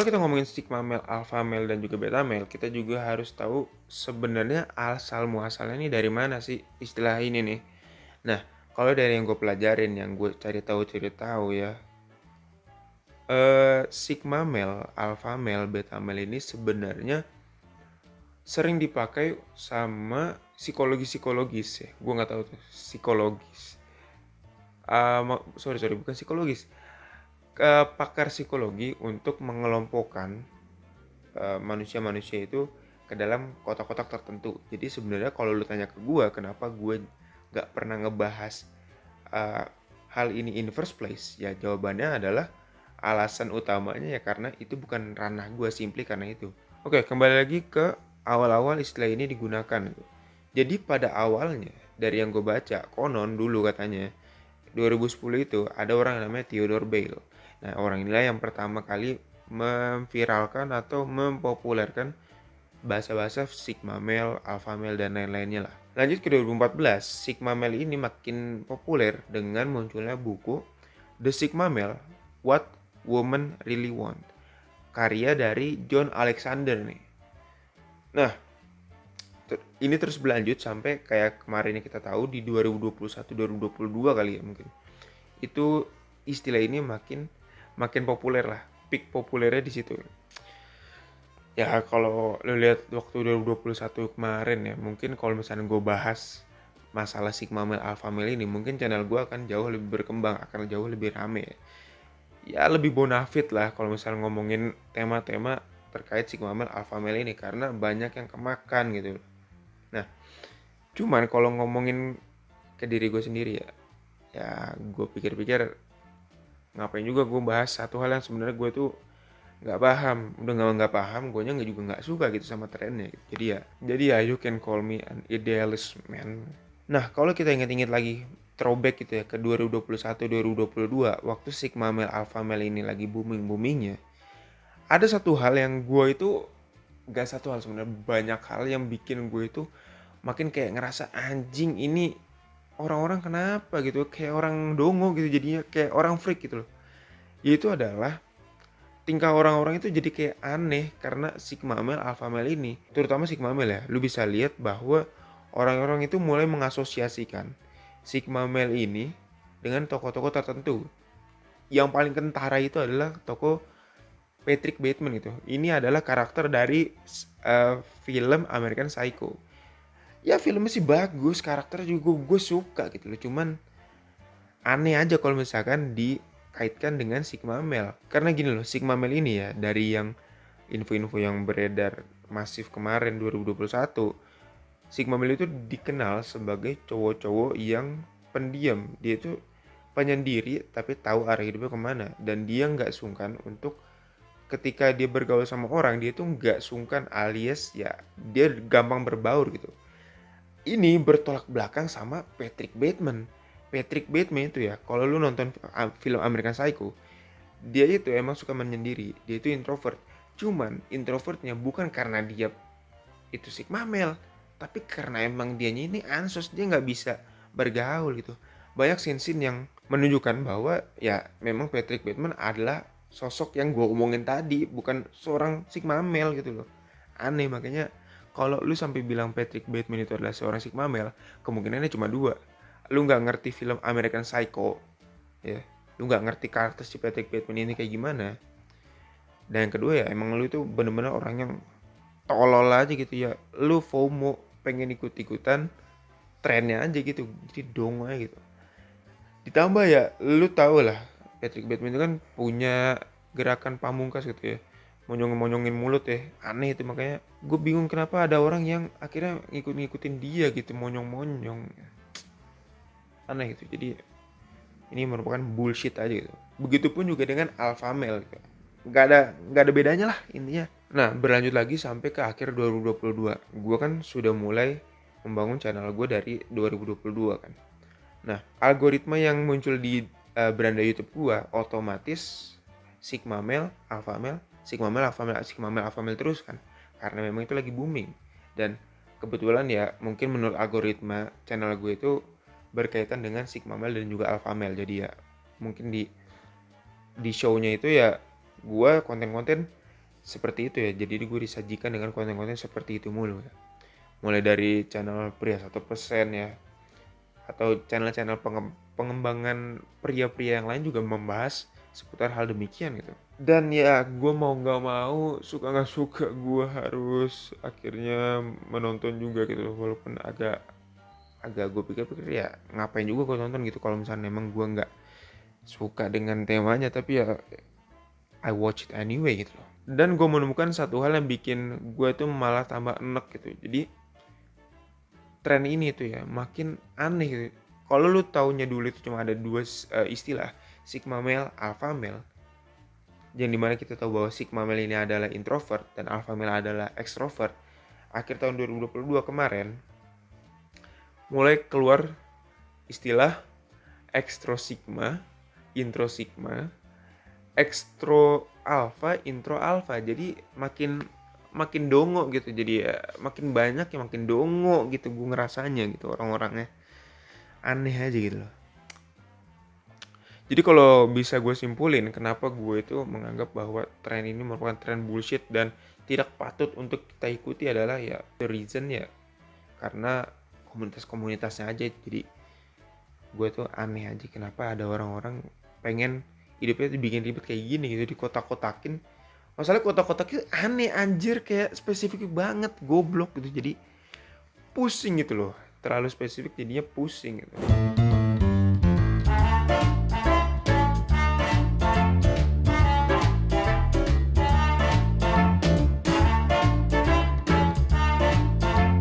kalau kita ngomongin sigma male, alpha male dan juga beta male, kita juga harus tahu sebenarnya asal muasalnya nih dari mana sih istilah ini nih. Nah, kalau dari yang gue pelajarin, yang gue cari tahu ya, sigma male, alpha male, beta male ini sebenarnya sering dipakai sama psikologis ya. Gue nggak tahu tuh psikologis. Sorry bukan psikologis. Pakar psikologi untuk mengelompokkan manusia-manusia itu ke dalam kotak-kotak tertentu. Jadi sebenarnya kalau lu tanya ke gue, kenapa gue nggak pernah ngebahas uh, hal ini in first place, ya jawabannya adalah alasan utamanya ya karena itu bukan ranah gue, simply karena itu. Oke, kembali lagi ke awal-awal istilah ini digunakan. Jadi pada awalnya dari yang gue baca, konon dulu katanya 2010 itu ada orang yang namanya Theodore Bale. Nah, orang inilah yang pertama kali memviralkan atau mempopulerkan bahasa-bahasa sigma male, alpha male dan lain-lainnya lah. Lanjut ke 2014, sigma male ini makin populer dengan munculnya buku The Sigma Male: What Women Really Want, karya dari John Alexander nih. Nah, ini terus berlanjut sampai kayak kemarin yang kita tahu di 2021 2022 kali ya mungkin. Itu istilah ini makin populer lah. Peak populernya di situ. Ya kalau lo lihat waktu 2021 kemarin ya, mungkin kalau misalnya gue bahas masalah sigma male alpha male ini, mungkin channel gue akan jauh lebih berkembang, akan jauh lebih rame ya. Ya lebih bonafit lah kalau misalnya ngomongin tema-tema terkait sigma male alpha male ini, karena banyak yang kemakan gitu. Nah, cuman kalau ngomongin ke diri gue sendiri ya gue pikir-pikir ngapain juga gue bahas satu hal yang sebenarnya gue tuh nggak paham. Udah nggak paham, gue nya juga nggak suka gitu sama trennya gitu. Jadi ya you can call me an idealist man. Nah, kalau kita ingat-ingat lagi throwback gitu ya ke 2021 2022 waktu sigma male alpha male ini lagi boomingnya, ada satu hal yang gue itu, gak satu hal sebenarnya, banyak hal yang bikin gue itu makin kayak ngerasa anjing ini orang-orang kenapa gitu, kayak orang dongo gitu, jadinya kayak orang freak gitu loh. Yaitu adalah tingkah orang-orang itu jadi kayak aneh karena sigma male alpha male ini, terutama sigma male ya. Lu bisa lihat bahwa orang-orang itu mulai mengasosiasikan sigma male ini dengan tokoh-tokoh tertentu. Yang paling kentara itu adalah tokoh Patrick Bateman gitu. Ini adalah karakter dari film American Psycho. Ya filmnya sih bagus, karakternya juga gue suka gitu loh. Cuman aneh aja kalau misalkan dikaitkan dengan sigma male. Karena gini loh, sigma male ini ya, dari yang info-info yang beredar masif kemarin 2021, sigma male itu dikenal sebagai cowok-cowok yang pendiam. Dia itu penyendiri tapi tahu arah hidupnya kemana, dan dia nggak sungkan untuk ketika dia bergaul sama orang, dia tuh nggak sungkan, alias ya dia gampang berbaur gitu. Ini bertolak belakang sama Patrick Bateman. Patrick Bateman itu ya, kalau lu nonton film American Psycho, dia itu emang suka menyendiri, dia itu introvert. Cuman introvertnya bukan karena dia itu sigma male, tapi karena emang dianya ini ansos, dia nggak bisa bergaul gitu. Banyak scene-scene yang menunjukkan bahwa ya memang Patrick Bateman adalah sosok yang gue omongin tadi, bukan seorang sigma male gitu loh. Aneh, makanya kalau lu sampai bilang Patrick Bateman itu adalah seorang sigma male, kemungkinannya cuma dua. Lu nggak ngerti film American Psycho, ya. Lu nggak ngerti karakter si Patrick Bateman ini kayak gimana. Dan yang kedua ya emang lu itu bener-bener orang yang tolol aja gitu ya. Lu FOMO, pengen ikut-ikutan trennya aja gitu. Jadi dong aja gitu. Ditambah ya, lu tau lah, Patrick Bateman itu kan punya gerakan pamungkas gitu ya, monyong-monyongin mulut ya, aneh itu. Makanya gue bingung kenapa ada orang yang akhirnya ngikutin dia gitu, monyong-monyong, aneh gitu. Jadi ini merupakan bullshit aja gitu. Begitupun juga dengan alpha male gitu. Nggak ada bedanya lah intinya. Nah, berlanjut lagi sampai ke akhir 2022, gue kan sudah mulai membangun channel gue dari 2022 kan. Nah, algoritma yang muncul di beranda YouTube gua otomatis sigma male, alpha male, sigma male, alpha male, sigma male, alpha male terus kan. Karena memang itu lagi booming. Dan kebetulan ya mungkin menurut algoritma channel gue itu berkaitan dengan sigma male dan juga alpha male. Jadi ya mungkin di show-nya itu ya gua konten-konten seperti itu ya. Jadi gue disajikan dengan konten-konten seperti itu mulu ya. Mulai dari channel pria 1% ya, atau channel-channel pengembangan pria-pria yang lain juga membahas seputar hal demikian gitu. Dan ya gue mau nggak mau, suka nggak suka, gue harus akhirnya menonton juga gitu loh. Walaupun agak gue pikir-pikir ya ngapain juga gue nonton gitu kalau misalnya emang gue nggak suka dengan temanya, tapi ya I watch it anyway gitu loh. Dan gue menemukan satu hal yang bikin gue tuh malah tambah enek gitu. Jadi tren ini tuh ya makin aneh gitu. Kalau lu taunya dulu itu cuma ada dua istilah, sigma male, alpha male, yang dimana kita tahu bahwa sigma male ini adalah introvert dan alpha male adalah extrovert. Akhir tahun 2022 kemarin mulai keluar istilah extro sigma, intro sigma, extro alpha, intro alpha. Jadi makin dongo gitu. Jadi ya makin banyak yang makin dongo gitu, gue ngerasanya gitu orang-orangnya. Aneh aja gitu loh. Jadi kalau bisa gue simpulin kenapa gue itu menganggap bahwa tren ini merupakan tren bullshit dan tidak patut untuk kita ikuti adalah ya the reason ya karena komunitas-komunitasnya aja. Jadi gue tuh aneh aja kenapa ada orang-orang pengen hidupnya tuh bikin ribet kayak gini gitu, di kotak-kotakin. Masalahnya kotak-kotaknya aneh anjir, kayak spesifik banget, goblok gitu. Jadi pusing gitu loh, terlalu spesifik jadinya pusing gitu.